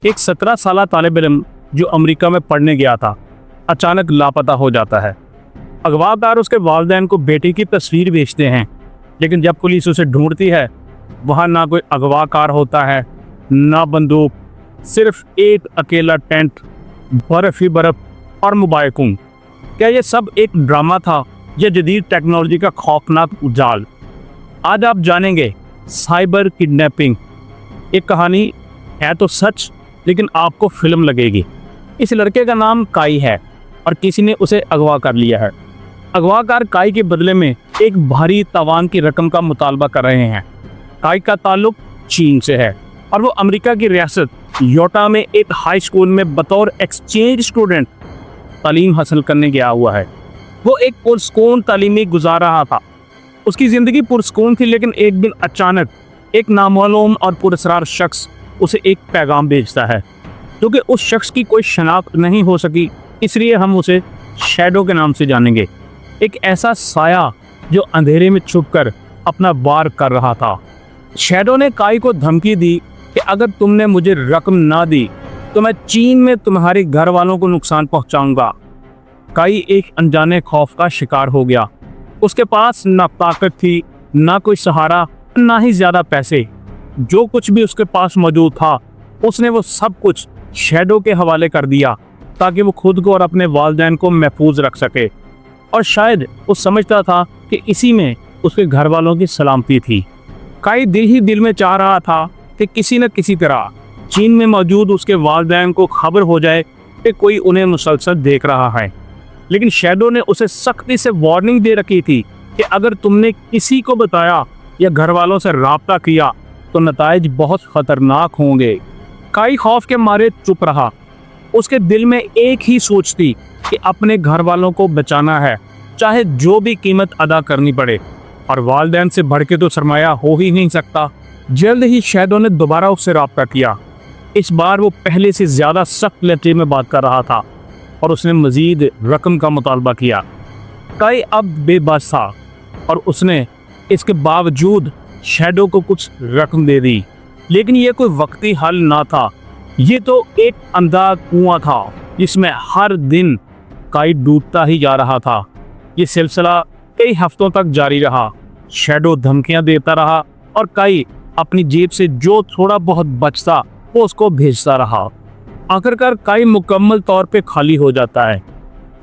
एक 17 साल तालिब इल्म जो अमेरिका में पढ़ने गया था, अचानक लापता हो जाता है। अगवाकार उसके वालिदैन को बेटी की तस्वीर भेजते हैं, लेकिन जब पुलिस उसे ढूंढती है, वहाँ ना कोई अगवाकार होता है, ना बंदूक, सिर्फ एक अकेला टेंट, बर्फ ही बर्फ और मुबायकुम। क्या ये सब एक ड्रामा था या जदीद टेक्नोलॉजी का खौफनाक उजाल? आज आप जानेंगे साइबर किडनैपिंग। एक कहानी है तो सच, लेकिन आपको फिल्म लगेगी। इस लड़के का नाम काई है और किसी ने उसे अगवा कर लिया है। अगवाकार काई के बदले में एक भारी तावान की रकम का मुतालबा कर रहे हैं। काई का ताल्लुक चीन से है और वो अमेरिका की रियासत योटा में एक हाई स्कूल में बतौर एक्सचेंज स्टूडेंट तालीम हासिल करने गया हुआ है। वो एक पुरस्कून तालीमी गुजार रहा था। उसकी ज़िंदगी पुरस्कून थी, लेकिन एक दिन अचानक एक नामालूम और पुरस्कार शख्स उसे एक पैगाम भेजता है, क्योंकि उस शख्स की कोई शनाख्त नहीं हो सकी, इसलिए हम उसे शैडो के नाम से जानेंगे। एक ऐसा साया जो अंधेरे में छुपकर अपना वार कर रहा था। शैडो ने काई को धमकी दी कि अगर तुमने मुझे रकम ना दी तो मैं चीन में तुम्हारे घर वालों को नुकसान पहुंचाऊंगा। काई एक अनजाने खौफ का शिकार हो गया। उसके पास ना ताकत थी, ना कोई सहारा, ना ही ज्यादा पैसे। जो कुछ भी उसके पास मौजूद था, उसने वो सब कुछ शैडो के हवाले कर दिया ताकि वो खुद को और अपने वालिदैन को महफूज रख सके। और शायद वो समझता था कि इसी में उसके घर वालों की सलामती थी। काई दिल ही दिल में चाह रहा था कि किसी न किसी तरह चीन में मौजूद उसके वालिदैन को खबर हो जाए कि कोई उन्हें मुसलसल देख रहा है। लेकिन शैडो ने उसे सख्ती से वार्निंग दे रखी थी कि अगर तुमने किसी को बताया या घर वालों से राब्ता किया तो नताइज बहुत खतरनाक होंगे। काई खौफ के मारे चुप रहा। उसके दिल में एक ही सोच थी कि अपने घर वालों को बचाना है, चाहे जो भी कीमत अदा करनी पड़े। और वालिदैन से बढ़ के तो सरमाया हो ही नहीं सकता। जल्द ही शैडो ने दोबारा उससे राब्ता किया। इस बार वो पहले से ज़्यादा सख्त लहजे में बात कर रहा था और उसने मज़ीद रकम का मुतालबा किया। काई अब बेबस था और उसने इसके बावजूद शैडो को कुछ रकम दे दी। लेकिन ये कोई वक्ती हल ना था, ये तो एक अंधा कुआं था जिसमें हर दिन काई डूबता ही जा रहा था। ये सिलसिला कई हफ्तों तक जारी रहा। शैडो धमकियां देता रहा और काई अपनी जेब से जो थोड़ा बहुत बचता वो उसको भेजता रहा। आखिरकार काई मुकम्मल तौर पे खाली हो जाता है।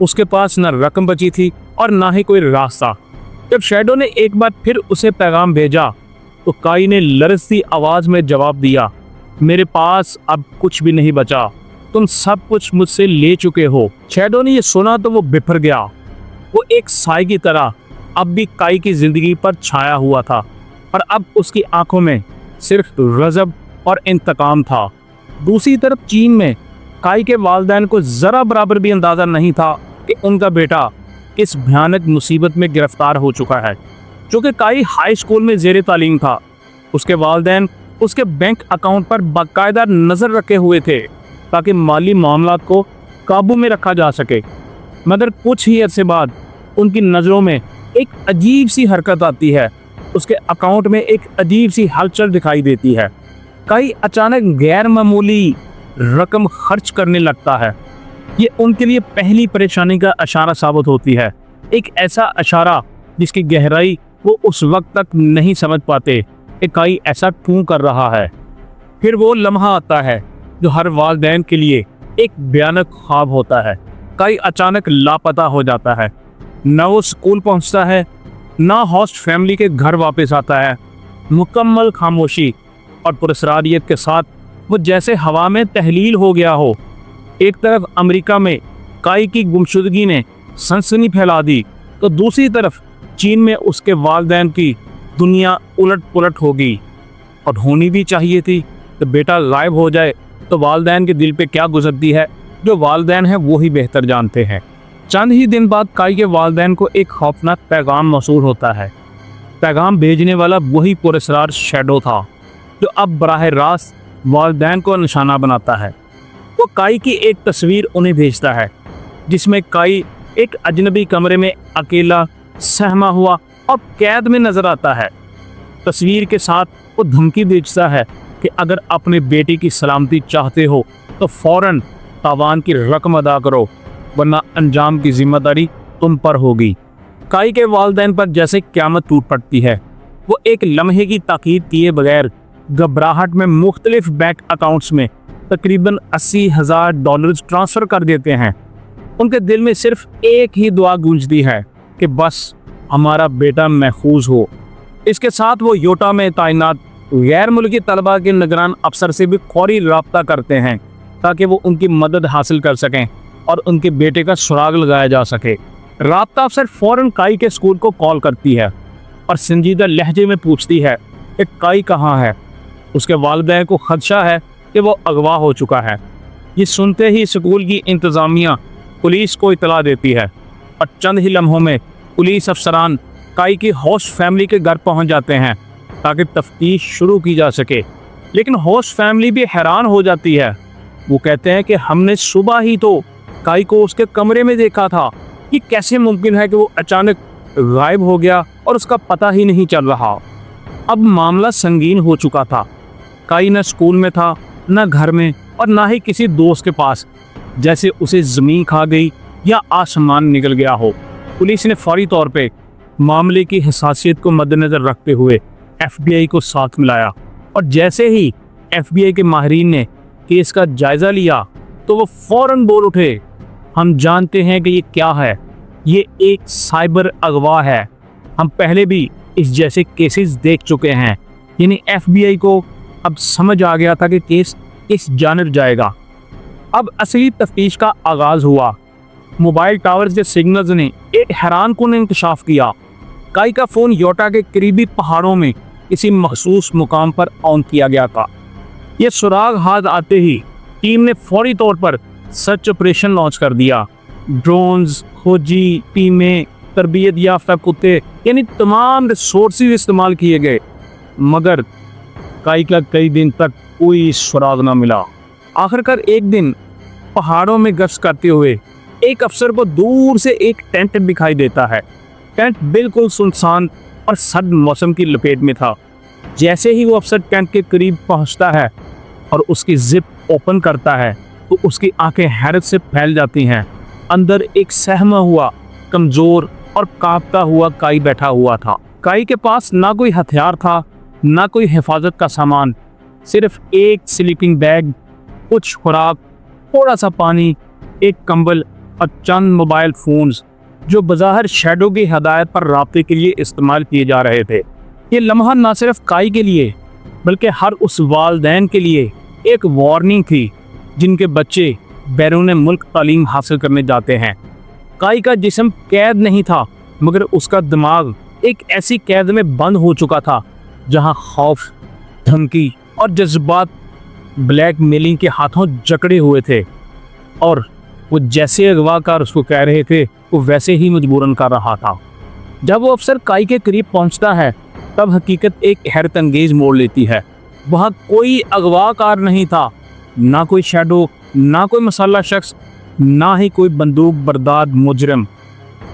उसके पास न रकम बची थी और ना ही कोई रास्ता। जब शैडो ने एक बार फिर उसे पैगाम भेजा तो काई ने लरजती आवाज़ में जवाब दिया, मेरे पास अब कुछ भी नहीं बचा, तुम सब कुछ मुझसे ले चुके हो। शैडो ने यह सुना तो वो बिफर गया। वो एक साए की तरह अब भी काई की जिंदगी पर छाया हुआ था और अब उसकी आंखों में सिर्फ गज़ब और इंतकाम था। दूसरी तरफ चीन में काई के वालिदैन को ज़रा बराबर भी अंदाज़ा नहीं था कि उनका बेटा इस भयानक मुसीबत में गिरफ्तार हो चुका है। चूँकि काई हाई स्कूल में ज़ेरे तालीम था, उसके वालिदैन उसके बैंक अकाउंट पर बाकायदा नज़र रखे हुए थे ताकि माली मामलात को काबू में रखा जा सके। मगर कुछ ही अरसे बाद उनकी नज़रों में एक अजीब सी हरकत आती है। उसके अकाउंट में एक अजीब सी हलचल दिखाई देती है। काई अचानक गैर मामूली रकम खर्च करने लगता है। ये उनके लिए पहली परेशानी का इशारा साबित होती है, एक ऐसा इशारा जिसकी गहराई वो उस वक्त तक नहीं समझ पाते कि काई ऐसा क्यों कर रहा है। फिर वो लम्हा आता है जो हर वालिदैन के लिए एक भयानक ख्वाब होता है। काई अचानक लापता हो जाता है। न वो स्कूल पहुंचता है, ना होस्ट फैमिली के घर वापस आता है। मुकम्मल खामोशी और पुरस्कारियत के साथ वो जैसे हवा में तहलील हो गया हो। एक तरफ अमेरिका में काई की गुमशुदगी ने सनसनी फैला दी, तो दूसरी तरफ चीन में उसके वालिदैन की दुनिया उलट पुलट होगी। और होनी भी चाहिए थी। तो बेटा गायब हो जाए तो वालिदैन के दिल पे क्या गुजरती है, जो वालिदैन है वो ही बेहतर जानते हैं। चंद ही दिन बाद काई के वालिदैन को एक खौफनाक पैगाम मौसूल होता है। पैगाम भेजने वाला वही पुरस्कार शैडो था, जो अब बराह रास्त वालिदैन को निशाना बनाता है। वो काई की एक तस्वीर उन्हें भेजता है, जिसमें काई एक अजनबी कमरे में अकेला, सहमा हुआ और कैद में नजर आता है। तस्वीर के साथ वो धमकी भेजता है कि अगर अपने बेटे की सलामती चाहते हो तो फौरन तावान की रकम अदा करो, वरना अंजाम की जिम्मेदारी तुम पर होगी। काई के वालिदैन पर जैसे क़यामत टूट पड़ती है। वो एक लम्हे की ताकीद किए बगैर घबराहट में मुख्तलिफ बैंक अकाउंट्स में तकरीबन $80,000 ट्रांसफ़र कर देते हैं। उनके दिल में सिर्फ एक ही दुआ गूंजती है कि बस हमारा बेटा महफूज हो। इसके साथ वो योटा में तैनात गैर मुल्की तलबा के निगरान अफसर से भी फौरी रब्ता करते हैं ताकि वो उनकी मदद हासिल कर सकें और उनके बेटे का सुराग लगाया जा सके। रब्ता अफसर फ़ौरन काई के स्कूल को कॉल करती है और संजीदा लहजे में पूछती है कि काई कहाँ है। उसके वालिदैन को खदशा है कि वो अगवा हो चुका है। ये सुनते ही स्कूल की इंतज़ामिया पुलिस को इतला देती है और चंद ही लम्हों में पुलिस अफसरान काई की होस्ट फैमिली के घर पहुंच जाते हैं ताकि तफ्तीश शुरू की जा सके। लेकिन होस्ट फैमिली भी हैरान हो जाती है। वो कहते हैं कि हमने सुबह ही तो काई को उसके कमरे में देखा था, ये कैसे मुमकिन है कि वो अचानक गायब हो गया और उसका पता ही नहीं चल रहा। अब मामला संगीन हो चुका था। काई न स्कूल में था, न घर में और ना ही किसी दोस्त के पास, जैसे उसे ज़मीन खा गई या आसमान निकल गया हो। पुलिस ने फौरी तौर पे मामले की हसासियत को मद्देनज़र रखते हुए FBI को साथ मिलाया और जैसे ही FBI के माहिरीन ने केस का जायज़ा लिया तो वो फ़ौरन बोल उठे, हम जानते हैं कि ये क्या है, ये एक साइबर अगवा है। हम पहले भी इस जैसे केसेस देख चुके हैं। यानी FBI को अब समझ आ गया था कि केस इस जानिब जाएगा। अब असली तफ्तीश का आगाज़ हुआ। मोबाइल टावर्स के सिग्नल्स ने एक हैरानकुन इंकशाफ किया। काई का फ़ोन योटा के करीबी पहाड़ों में किसी मखसूस मुकाम पर ऑन किया गया था। ये सुराग हाथ आते ही टीम ने फौरी तौर पर सर्च ऑपरेशन लॉन्च कर दिया। ड्रोन्स, खोजी टीमें, तरबियत याफ्ता कुत्ते, यानी तमाम रिसोर्सेज इस्तेमाल किए गए, मगर काई का कई दिन तक कोई सुराग न मिला। आखिरकार एक दिन पहाड़ों में गश्त करते हुए एक अफसर को दूर से एक टेंट दिखाई देता है। टेंट बिल्कुल सुनसान और सर्द मौसम की लपेट में था। जैसे ही वो अफसर टेंट के करीब पहुंचता है और उसकी जिप ओपन करता है तो उसकी आंखें हैरत से फैल जाती हैं। अंदर एक सहमा हुआ, कमज़ोर और कांपता हुआ काई बैठा हुआ था। काई के पास ना कोई हथियार था, ना कोई हिफाजत का सामान, सिर्फ एक स्लीपिंग बैग, कुछ खुराक, थोड़ा सा पानी, एक कंबल और चंद मोबाइल फ़ोन्स जो बज़ाहिर शैडो की हदायत पर राब्ते के लिए इस्तेमाल किए जा रहे थे। ये लम्हा ना सिर्फ काई के लिए बल्कि हर उस वालिदैन के लिए एक वार्निंग थी जिनके बच्चे बैरून मुल्क तालीम हासिल करने जाते हैं। काई का जिस्म कैद नहीं था, मगर उसका दिमाग एक ऐसी कैद में बंद हो चुका था जहां खौफ, धमकी और जज्बात ब्लैकमेलिंग के हाथों जकड़े हुए थे और वो जैसे अगवाकार उसको कह रहे थे वो वैसे ही मजबूरन कर रहा था। जब वो अफसर काई के करीब पहुंचता है तब हकीकत एक हैरत अंगेज मोड़ लेती है। वहाँ कोई अगवाकार नहीं था, ना कोई शैडो, ना कोई मसाला शख्स, ना ही कोई बंदूक बरदार मुजरिम।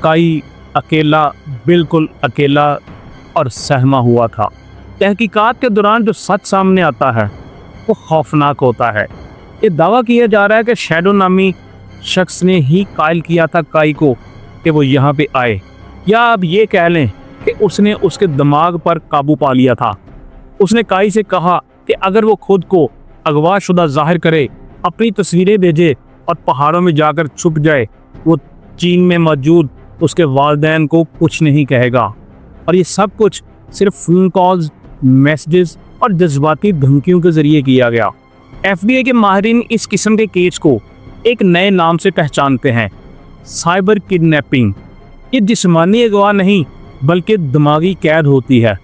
काई अकेला, बिल्कुल अकेला और सहमा हुआ था। तहकीकात के दौरान जो सच सामने आता है वो खौफनाक होता है। ये दावा किया जा रहा है कि शैडो नामी शख्स ने ही कायल किया था काई को कि वो यहाँ पे आए, या अब ये कह लें कि उसने उसके दिमाग पर काबू पा लिया था। उसने काई से कहा कि अगर वो खुद को अगवा शुदा जाहिर करे, अपनी तस्वीरें भेजे और पहाड़ों में जाकर छुप जाए, वो चीन में मौजूद उसके वालिदैन को कुछ नहीं कहेगा। और ये सब कुछ सिर्फ फ़ोन कॉल्स, मैसेजेस और जज्बाती धमकियों के ज़रिए किया गया। FBI के माहिरीन इस किस्म के केस को एक नए नाम से पहचानते हैं, साइबर किडनैपिंग। ये जिस्मानी अगवा नहीं बल्कि दिमागी कैद होती है।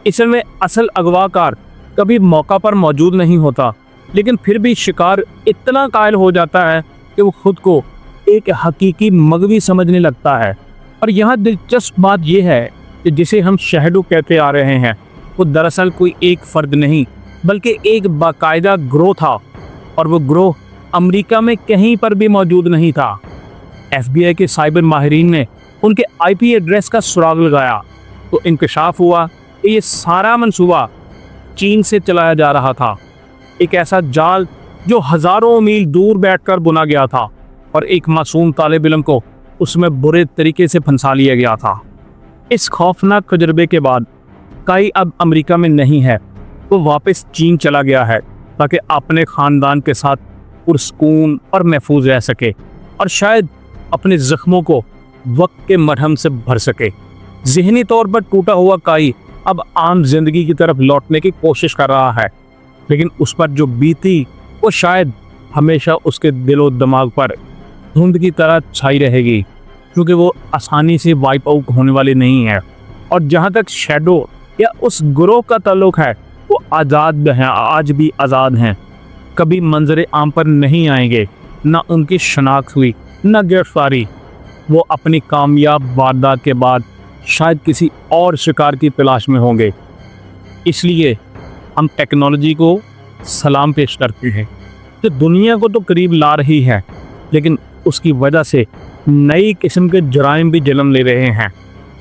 इसमें असल अगवाकार कभी मौका पर मौजूद नहीं होता, लेकिन फिर भी शिकार इतना कायल हो जाता है कि वो खुद को एक हकीकी मगवी समझने लगता है। और यहाँ दिलचस्प बात यह है कि जिसे हम शहडो कहते आ रहे हैं वो दरअसल कोई एक फ़र्द नहीं बल्कि एक बाकायदा ग्रोह था, और वो ग्रोह अमेरिका में कहीं पर भी मौजूद नहीं था। FBI के साइबर माहिरीन ने उनके IP एड्रेस का सुराग लगाया तो इंकशाफ हुआ कि ये सारा मंसूबा चीन से चलाया जा रहा था। एक ऐसा जाल जो हजारों मील दूर बैठकर बुना गया था और एक मासूम तालिब इल्म को उसमें बुरे तरीके से फंसा लिया गया था। इस खौफनाक तजुर्बे के बाद काई अब अमेरिका में नहीं है, वो वापस चीन चला गया है ताकि अपने ख़ानदान के साथ पुरसकून और महफूज रह सके और शायद अपने ज़ख्मों को वक्त के मरहम से भर सके। ज़हनी तौर पर टूटा हुआ काई अब आम जिंदगी की तरफ लौटने की कोशिश कर रहा है, लेकिन उस पर जो बीती वो शायद हमेशा उसके दिलो दिमाग पर धुंध की तरह छाई रहेगी, क्योंकि वो आसानी से वाइप आउट होने वाली नहीं है। और जहाँ तक शैडो या उस ग्रोह का ताल्लुक है, वो आज़ाद हैं, आज भी आज़ाद हैं, कभी मंजर आम पर नहीं आएंगे, ना उनकी शनाख्त हुई ना गिरफ्तारी। वो अपनी कामयाब वारदात के बाद शायद किसी और शिकार की तलाश में होंगे। इसलिए हम टेक्नोलॉजी को सलाम पेश करते हैं जो दुनिया को तो करीब ला रही है, लेकिन उसकी वजह से नई किस्म के जराइम भी जन्म ले रहे हैं,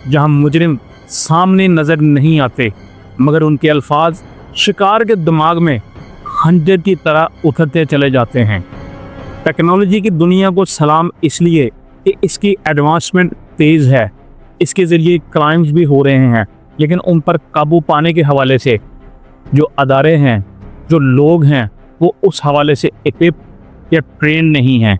जहां मुजरिम सामने नज़र नहीं आते मगर उनके अल्फाज शिकार के दिमाग में खंजर की तरह उतरते चले जाते हैं। टेक्नोलॉजी की दुनिया को सलाम इसलिए कि इसकी एडवांसमेंट तेज़ है, इसके ज़रिए क्राइम्स भी हो रहे हैं, लेकिन उन पर काबू पाने के हवाले से जो अदारे हैं, जो लोग हैं, वो उस हवाले से इक्विप या ट्रेन नहीं हैं।